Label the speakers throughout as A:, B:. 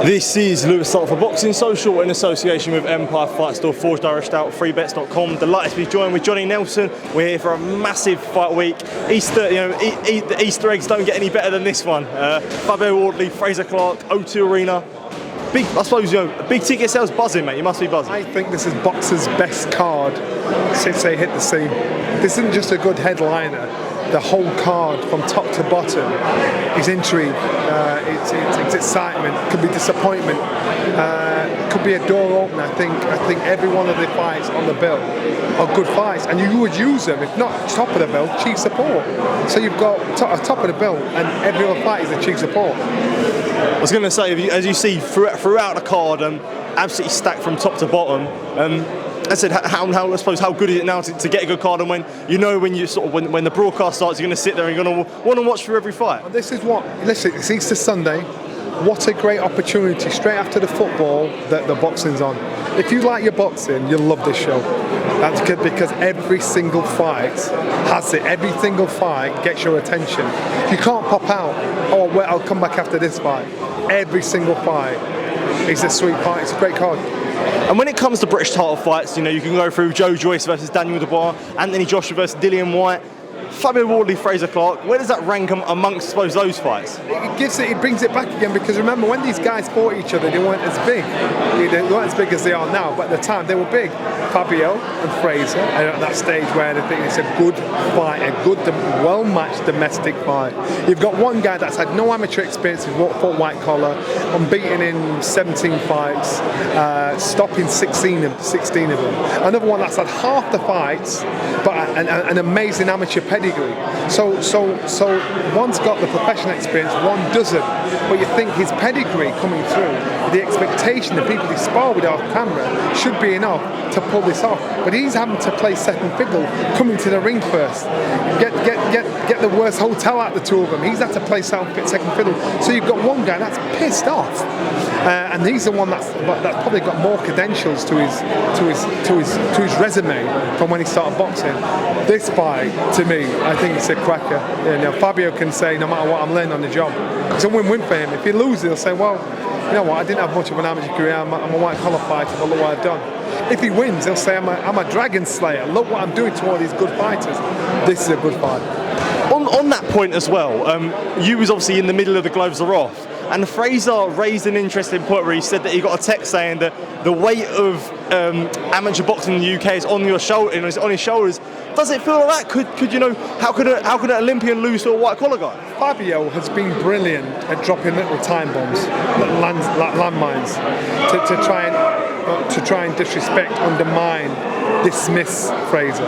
A: This is Lewis Salt for Boxing Social in association with Empire Fight Store, Forged Irish Stout, freebets.com. Delighted to be joined with Johnny Nelson. We're here for a massive fight week. Easter, the Easter eggs don't get any better than this one. Fabio Wardley, Frazer Clarke, O2 Arena. Big, I suppose, big ticket sales buzzing, mate. You must be buzzing.
B: I think this is boxers' best card since they hit the scene. This isn't just a good headliner. The whole card from top to bottom is intrigue, it's excitement, could be disappointment, could be a door opener. I think every one of the fights on the bill are good fights, and you would use them, if not top of the bill, chief support. So you've got top of the bill, and every other fight is a chief support.
A: I was going to say, as you see throughout the card, absolutely stacked from top to bottom. I said, I suppose, how good is it now to get a good card, and when when the broadcast starts, you're going to sit there and you're going to want to watch through every fight.
B: And this is what, listen, it's Easter Sunday. What a great opportunity straight after the football that the boxing's on. If you like your boxing, you'll love this show. That's good, because every single fight has it. Every single fight gets your attention. You can't pop out, oh, well, I'll come back after this fight. Every single fight is a sweet fight. It's a great card.
A: And when it comes to British title fights, you can go through Joe Joyce versus Daniel Dubois, Anthony Joshua versus Dillian Whyte, Fabio Wardley, Frazer Clarke. Where does that rank amongst, I suppose, those fights?
B: It brings it back again, because remember, when these guys fought each other, they weren't as big. They weren't as big as they are now, but at the time they were big. Fabio and Frazer are at that stage where they think it's a good fight, a good, well-matched domestic fight. You've got one guy that's had no amateur experience, he's fought white collar, unbeaten in 17 fights, stopping 16 of them. Another one that's had half the fights, but an amazing amateur pedigree. So one's got the professional experience, one doesn't. But you think his pedigree coming through, the expectation, the people he spar with off camera should be enough to pull this off. But he's having to play second fiddle, coming to the ring first, get the worst hotel out of the two of them. He's had to play second fiddle. So you've got one guy that's pissed off, and he's the one that's probably got more credentials to his resume from when he started boxing. This fight, to me, I think it's a cracker. Fabio can say, no matter what, I'm learning on the job. It's a win-win for him. If he loses, he'll say, well, you know what, I didn't have much of an amateur career, I'm a white collar fighter, but look what I've done. If he wins, he'll say, I'm a dragon slayer, look what I'm doing to all these good fighters. This is a good fight.
A: On that point as well, you was obviously in the middle of the gloves are off, and Frazer raised an interesting point where he said that he got a text saying that the weight of amateur boxing in the UK is on your shoulder, and it's on his shoulders. Does it feel like that? Could how could an Olympian lose to a white collar guy?
B: Fabio has been brilliant at dropping little time bombs, landmines, to try and disrespect, undermine, dismiss Frazer.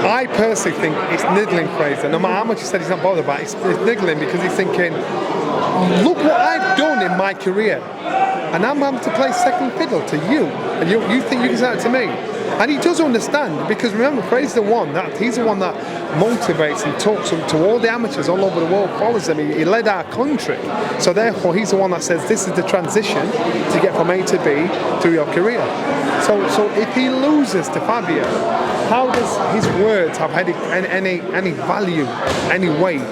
B: I personally think it's niggling Frazer. No matter how much he said he's not bothered about it, it's niggling, because he's thinking, look what I've done in my career, and I'm having to play second fiddle to you, and you think you can say that to me? And he does understand, because remember, he's the one that motivates and talks to all the amateurs all over the world, follows them. He led our country, so therefore he's the one that says this is the transition to get from A to B through your career. So if he loses to Fabio, how does his words have any value, any weight?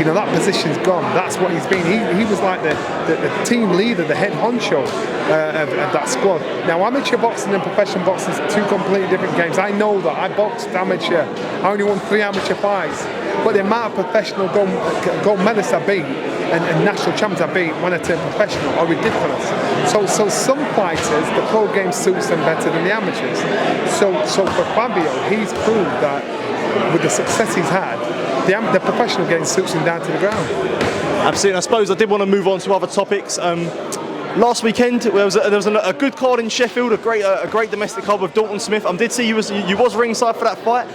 B: That position's gone. That's what he's been. He was like the team leader, the head honcho of that squad. Now, amateur boxing and professional boxing is two completely different games. I know that. I boxed amateur. I only won 3 amateur fights. But the amount of professional gold medalists I beat and national champions I beat when I turned professional are ridiculous. So some fighters, the pro game suits them better than the amateurs. So for Fabio, he's proved that with the success he's had, the professional game suits him down to the ground.
A: Absolutely. I suppose I did want to move on to other topics. Last weekend there was a good card in Sheffield, a great domestic card with Dalton Smith. I did see you was ringside for that fight.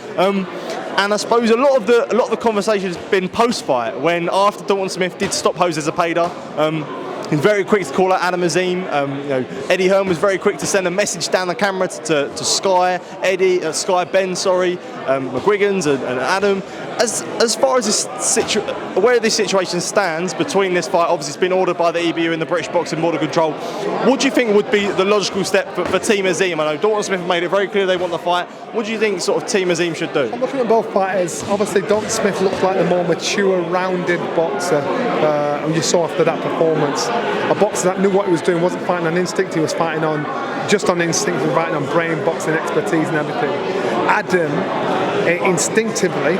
A: And I suppose a lot of the conversation has been post-fight, when after Dalton Smith did stop Jose Zepeda. He's very quick to call out Adam Azim. Eddie Hearn was very quick to send a message down the camera to Sky Ben, McGuigan's and Adam. As far as where this situation stands between this fight, obviously it's been ordered by the EBU and the British Boxing Board of Control. What do you think would be the logical step for Team Azim? I know Dalton Smith made it very clear they want the fight. What do you think sort of Team Azim should do?
B: I'm looking at both fighters. Obviously, Dalton Smith looked like the more mature, rounded boxer. And you saw after that performance, a boxer that knew what he was doing, wasn't fighting on instinct. He was fighting on just on instinct, and fighting on brain, boxing expertise, and everything. Adam, instinctively,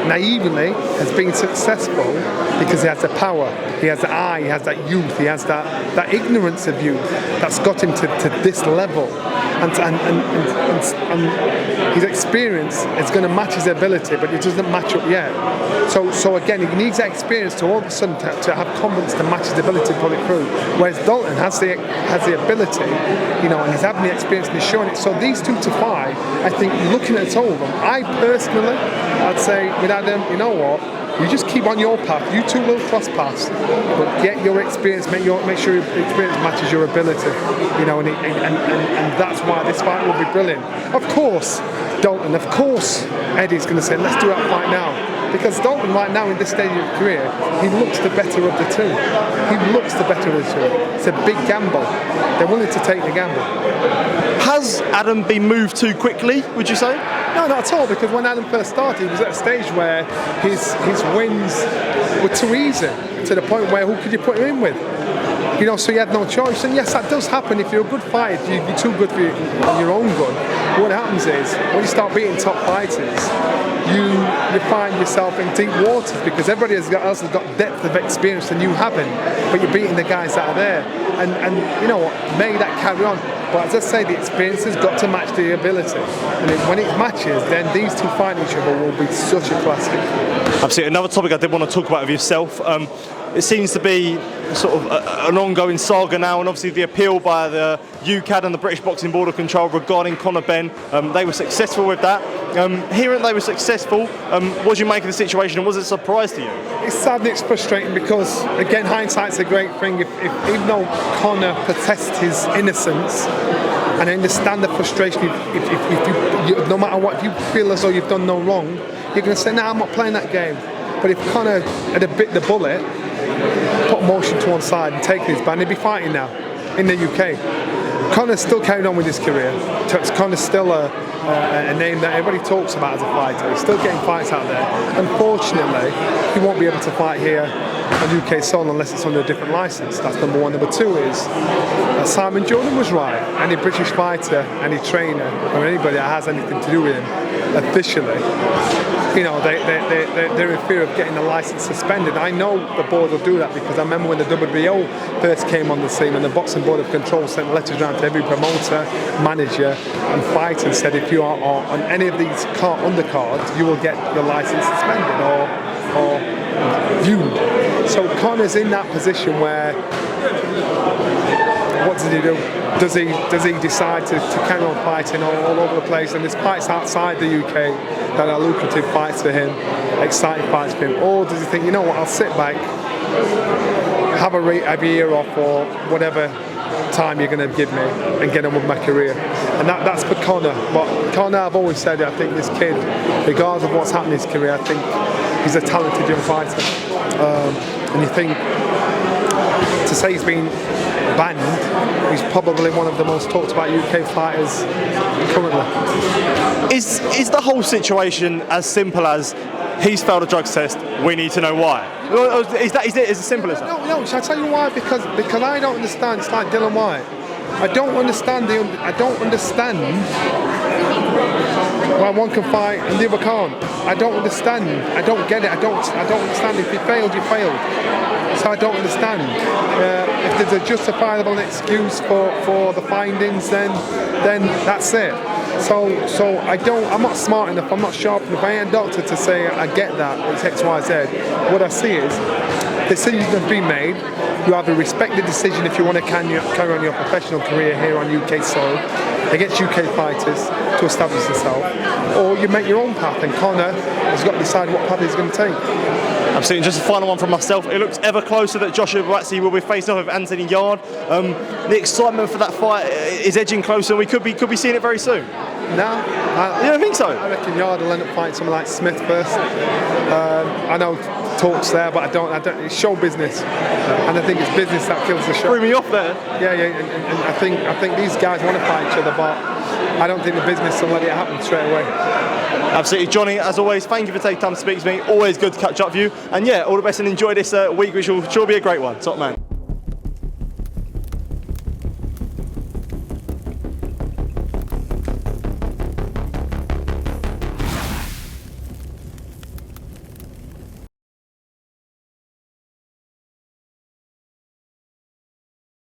B: naively, has been successful because he has the power, he has the eye, he has that youth, he has that ignorance of youth that's got him to this level. And his experience is going to match his ability, but it doesn't match up yet. So again, he needs that experience to all of a sudden to have confidence to match his ability to pull it through. Whereas Dalton has the ability, and he's having the experience and he's showing it. So these two to fight, I think, looking at all of them, I personally, I'd say with Adam, you know what? You just keep on your path. You two will cross paths, but get your experience. Make sure your experience matches your ability. And that's why this fight will be brilliant. Of course, Dalton. Of course, Eddie's going to say, let's do that fight now. Because Dalton, right now in this stage of his career, he looks the better of the two. He looks the better of the two. It's a big gamble. They're willing to take the gamble.
A: Has Adam been moved too quickly, would you say?
B: No, not at all, because when Adam first started, he was at a stage where his wins were too easy, to the point where who could you put him in with? So he had no choice. And yes, that does happen. If you're a good fighter, you're too good for your own good. What happens is, when you start beating top fighters, you find yourself in deep waters, because everybody else has got depth of experience than you haven't, but you're beating the guys that are there. And you know what, may that carry on. But as I say, the experience has got to match the ability. And when it matches, then these two fighting each other will be such a classic.
A: Absolutely. Another topic I did want to talk about with yourself, it seems to be sort of an ongoing saga now, and obviously the appeal by the UKAD and the British Boxing Board of Control regarding Conor Benn. They were successful with that. Hearing they were successful, what did you make of the situation, and was it a surprise to you?
B: It's sad and it's frustrating because, again, hindsight's a great thing. If even though Conor protests his innocence, and I understand the frustration, if you, no matter what, if you feel as though you've done no wrong, you're going to say, nah, I'm not playing that game. But if Conor had bit the bullet, put motion to one side and taken his ban, he'd be fighting now in the UK. Conor's still carrying on with his career. Conor's still a name that everybody talks about as a fighter. He's still getting fights out there. Unfortunately, he won't be able to fight here on UK soil unless it's under a different licence. That's number one. Number two is Simon Jordan was right. Any British fighter, any trainer, or anybody that has anything to do with him officially, they're in fear of getting the licence suspended. I know the board will do that, because I remember when the WBO first came on the scene and the Boxing Board of Control sent letters around to every promoter, manager and fighter and said, if you are on any of these undercards, you will get your licence suspended or viewed. So Conor's in that position where, what does he do? Does he decide to carry on fighting all over the place, and there's fights outside the UK that are lucrative fights for him, exciting fights for him, or does he think, you know what, I'll sit back, have a year off or whatever time you're going to give me and get on with my career? And that's for Conor. But Conor, I've always said, I think this kid, regardless of what's happened in his career, I think he's a talented young fighter. And you think, to say he's been banned, he's probably one of the most talked about UK fighters currently.
A: Is the whole situation as simple as he's failed a drugs test, we need to know why? Is it as simple as that?
B: No, shall I tell you why? Because I don't understand. It's like Dylan White. I don't understand why one can fight and the other can't. I don't understand. I don't get it. I don't understand. If you failed, you failed. So I don't understand. If there's a justifiable excuse for the findings, then that's it. So I'm not smart enough, I'm not sharp enough, I ain't a doctor to say I get that, it's X, Y, Z. What I see is, decisions have been made. You either respect the decision if you want to carry on your professional career here on UK soil against UK fighters to establish yourself, or you make your own path, and Conor has got to decide what path he's going to take.
A: Absolutely. Just a final one from myself. It looks ever closer that Joshua Buatsi will be facing off with Anthony Yarde. The excitement for that fight is edging closer, and we could be seeing it very soon.
B: No.
A: You don't think so?
B: I reckon Yarde will end up fighting someone like Smith first. I know talk's there, but I don't. It's show business, and I think it's business that kills the show.
A: Threw me off there.
B: Yeah, and I think these guys want to fight each other, but I don't think the business will let it happen straight away.
A: Absolutely, Johnny. As always, thank you for taking time to speak to me. Always good to catch up with you. And yeah, all the best and enjoy this week, which will sure be a great one. Top man.